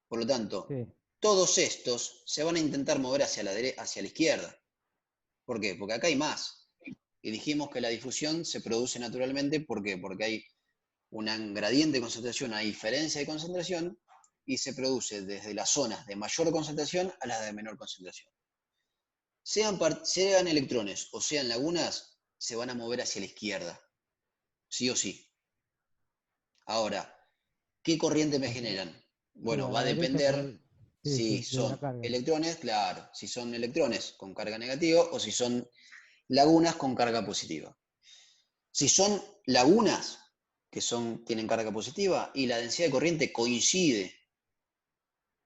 Por lo tanto, Sí. todos estos se van a intentar mover hacia la izquierda. ¿Por qué? Porque acá hay más. Y dijimos que la difusión se produce naturalmente, ¿por qué? Porque hay un gradiente de concentración a diferencia de concentración y se produce desde las zonas de mayor concentración a las de menor concentración. Sean electrones o sean lagunas, se van a mover hacia la izquierda. Sí o sí. Ahora, ¿qué corriente me generan? Bueno, Sí, va a depender si de son la carga. electrones, claro, si son electrones con carga negativa o si son lagunas con carga positiva. Si son lagunas, que tienen carga positiva, y la densidad de corriente coincide,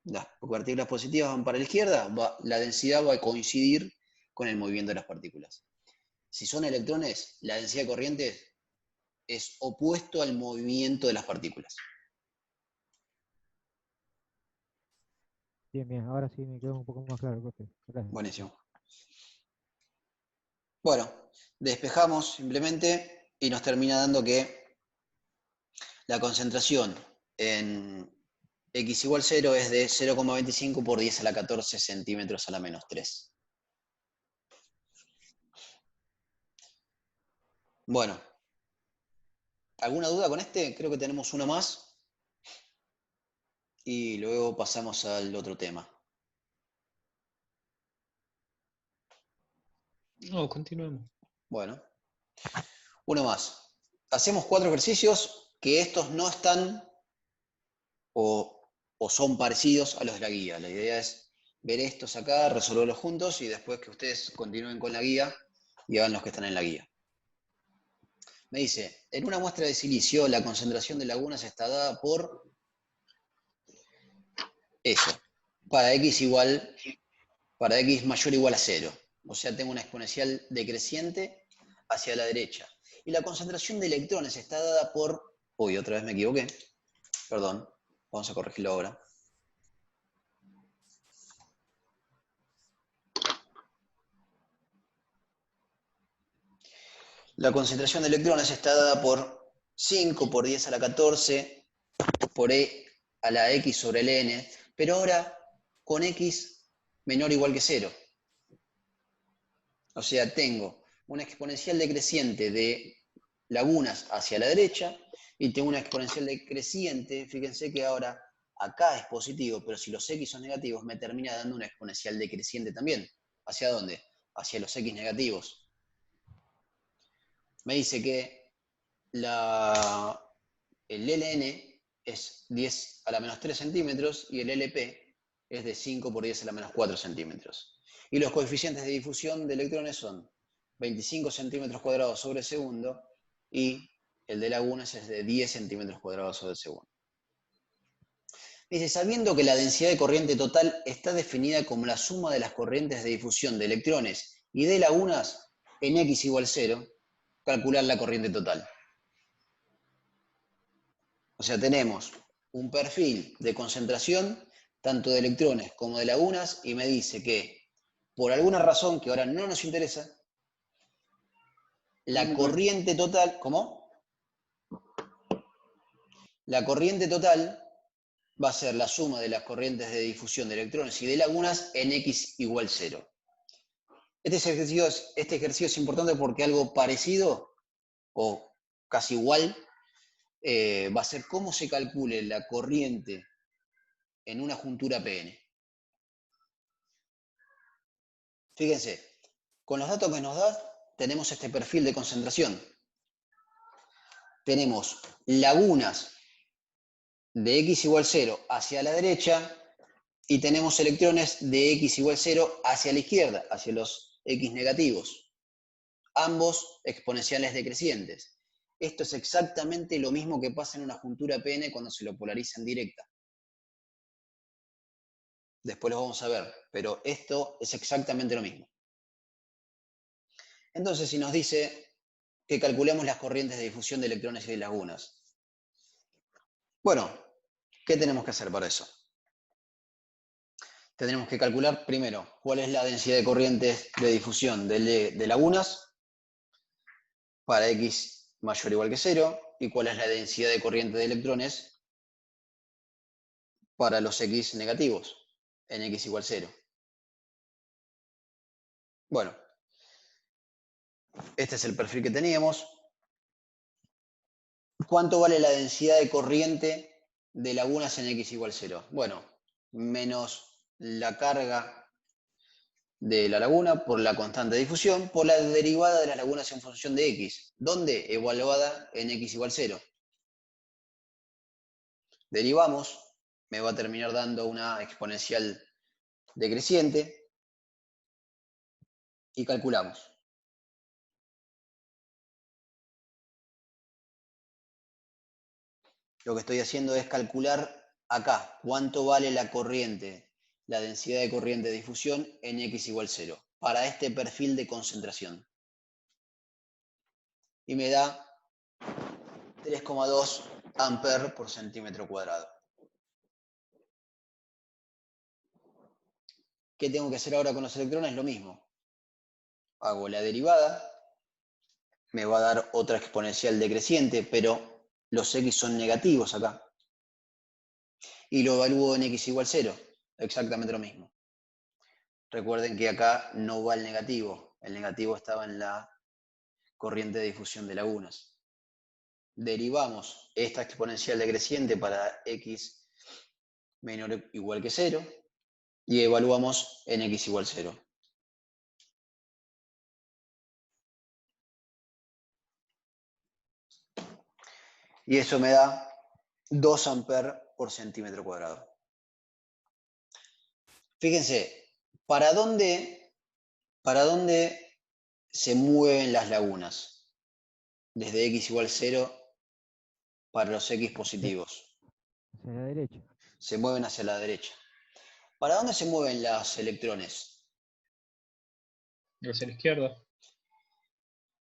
las partículas positivas van para la izquierda, la densidad va a coincidir con el movimiento de las partículas. Si son electrones, la densidad de corriente es opuesto al movimiento de las partículas. Bien, ahora sí me quedó un poco más claro, profe. Gracias. Buenísimo. Bueno, despejamos simplemente y nos termina dando que la concentración en X igual 0 es de 0,25 por 10 a la 14 centímetros a la menos 3. Bueno, ¿alguna duda con este? Creo que tenemos uno más. Y luego pasamos al otro tema. No, continuemos. Bueno, uno más. Hacemos 4 ejercicios que estos no están o son parecidos a los de la guía. La idea es ver estos acá, resolverlos juntos y después que ustedes continúen con la guía y hagan los que están en la guía. Me dice, en una muestra de silicio la concentración de lagunas está dada por eso, para X mayor o igual a 0. O sea, tengo una exponencial decreciente hacia la derecha. Y la concentración de electrones está dada por... Uy, otra vez me equivoqué. Perdón, vamos a corregirlo ahora. La concentración de electrones está dada por 5 por 10 a la 14 por E a la X sobre el N, pero ahora con X menor o igual que 0. O sea, tengo una exponencial decreciente de lagunas hacia la derecha y tengo una exponencial decreciente, fíjense que ahora acá es positivo, pero si los X son negativos me termina dando una exponencial decreciente también. ¿Hacia dónde? Hacia los X negativos. Me dice que el LN es 10 a la menos 3 centímetros y el LP es de 5 por 10 a la menos 4 centímetros. Y los coeficientes de difusión de electrones son 25 centímetros cuadrados sobre segundo y el de lagunas es de 10 centímetros cuadrados sobre segundo. Dice, sabiendo que la densidad de corriente total está definida como la suma de las corrientes de difusión de electrones y de lagunas en X igual 0, calcular la corriente total. O sea, tenemos un perfil de concentración tanto de electrones como de lagunas y me dice que por alguna razón que ahora no nos interesa, la corriente total, ¿cómo? La corriente total va a ser la suma de las corrientes de difusión de electrones y de lagunas en X igual 0. Este ejercicio es importante porque algo parecido o casi igual va a ser cómo se calcule la corriente en una juntura PN. Fíjense, con los datos que nos da, tenemos este perfil de concentración. Tenemos lagunas de x igual 0 hacia la derecha y tenemos electrones de x igual 0 hacia la izquierda, hacia los x negativos. Ambos exponenciales decrecientes. Esto es exactamente lo mismo que pasa en una juntura PN cuando se lo polariza en directa. Después lo vamos a ver, pero esto es exactamente lo mismo. Entonces, si nos dice que calculemos las corrientes de difusión de electrones y de lagunas. Bueno, ¿qué tenemos que hacer para eso? Tendremos que calcular primero cuál es la densidad de corrientes de difusión de lagunas para x mayor o igual que 0 y cuál es la densidad de corriente de electrones para los x negativos en x igual 0. Bueno, este es el perfil que teníamos. ¿Cuánto vale la densidad de corriente de lagunas en x igual 0? Bueno, menos la carga de la laguna por la constante de difusión por la derivada de las lagunas en función de x. ¿Dónde? Evaluada en x igual 0. Derivamos, me va a terminar dando una exponencial decreciente y calculamos. Lo que estoy haciendo es calcular acá cuánto vale la corriente, la densidad de corriente de difusión en x igual 0 para este perfil de concentración. Y me da 3,2 amperes por centímetro cuadrado. ¿Qué tengo que hacer ahora con los electrones? Lo mismo. Hago la derivada, me va a dar otra exponencial decreciente, pero los x son negativos acá. Y lo evalúo en x igual 0, exactamente lo mismo. Recuerden que acá no va el negativo estaba en la corriente de difusión de lagunas. Derivamos esta exponencial decreciente para x menor o igual que 0 y evaluamos en x igual 0. Y eso me da 2 amperes por centímetro cuadrado. Fíjense, ¿para dónde se mueven las lagunas? Desde x igual 0 para los x positivos. Hacia la derecha. Se mueven hacia la derecha. ¿Para dónde se mueven los electrones? Hacia la izquierda.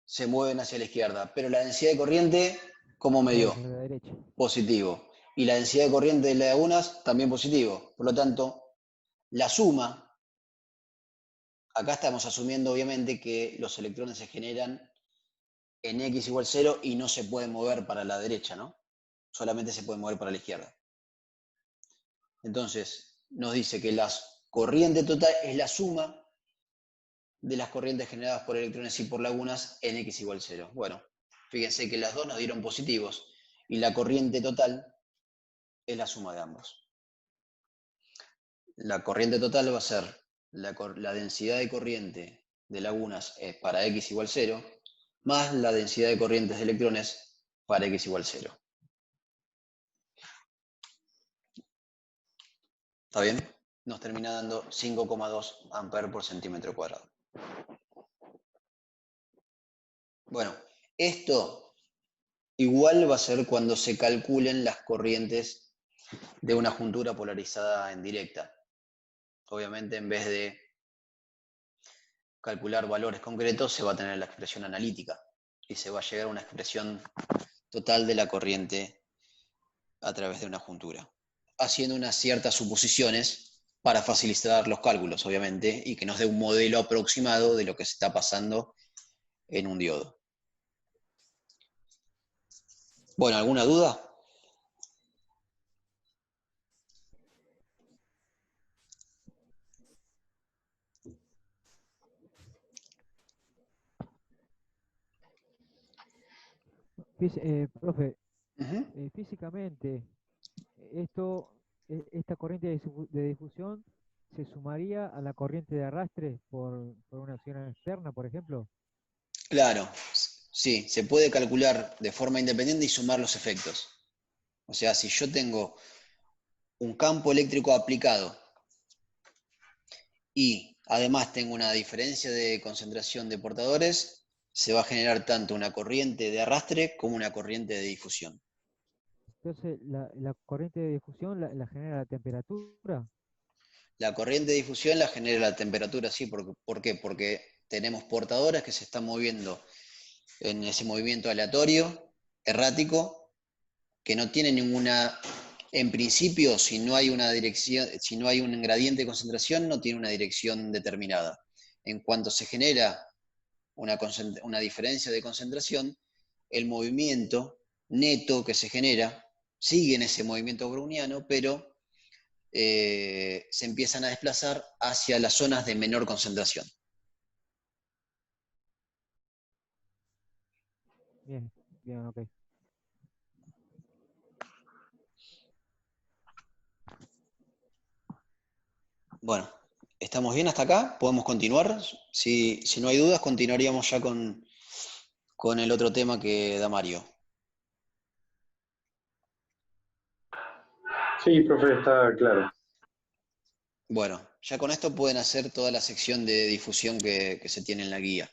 Se mueven hacia la izquierda, pero la densidad de corriente, ¿cómo me dio? Hacia la derecha. Positivo. Y la densidad de corriente de las lagunas, también positivo. Por lo tanto, la suma, acá estamos asumiendo obviamente que los electrones se generan en x igual 0 y no se pueden mover para la derecha, ¿no? Solamente se pueden mover para la izquierda. Entonces, nos dice que la corriente total es la suma de las corrientes generadas por electrones y por lagunas en x igual 0. Bueno, fíjense que las dos nos dieron positivos y la corriente total es la suma de ambos. La corriente total va a ser la densidad de corriente de lagunas para x igual 0 más la densidad de corrientes de electrones para x igual 0. ¿Está bien? Nos termina dando 5,2 amperes por centímetro cuadrado. Bueno, esto igual va a ser cuando se calculen las corrientes de una juntura polarizada en directa. Obviamente, en vez de calcular valores concretos, se va a tener la expresión analítica y se va a llegar a una expresión total de la corriente a través de una juntura, haciendo unas ciertas suposiciones para facilitar los cálculos, obviamente, y que nos dé un modelo aproximado de lo que se está pasando en un diodo. Bueno, ¿alguna duda? Profe, físicamente, esta corriente de difusión se sumaría a la corriente de arrastre por una acción externa, por ejemplo. Claro, sí, se puede calcular de forma independiente y sumar los efectos. O sea, si yo tengo un campo eléctrico aplicado y además tengo una diferencia de concentración de portadores, se va a generar tanto una corriente de arrastre como una corriente de difusión. Entonces, la corriente de difusión la genera la temperatura. La corriente de difusión la genera la temperatura, sí. ¿Por qué? Porque tenemos portadores que se están moviendo en ese movimiento aleatorio, errático, que no tiene ninguna, en principio, si no hay una dirección, si no hay un gradiente de concentración, no tiene una dirección determinada. En cuanto se genera una diferencia de concentración, el movimiento neto que se genera sigue en ese movimiento browniano, pero se empiezan a desplazar hacia las zonas de menor concentración. Bien, bien, ok. Bueno, ¿estamos bien hasta acá? ¿Podemos continuar? Si no hay dudas, continuaríamos ya con el otro tema que da Mario. Sí, profe, está claro. Bueno, ya con esto pueden hacer toda la sección de difusión que se tiene en la guía.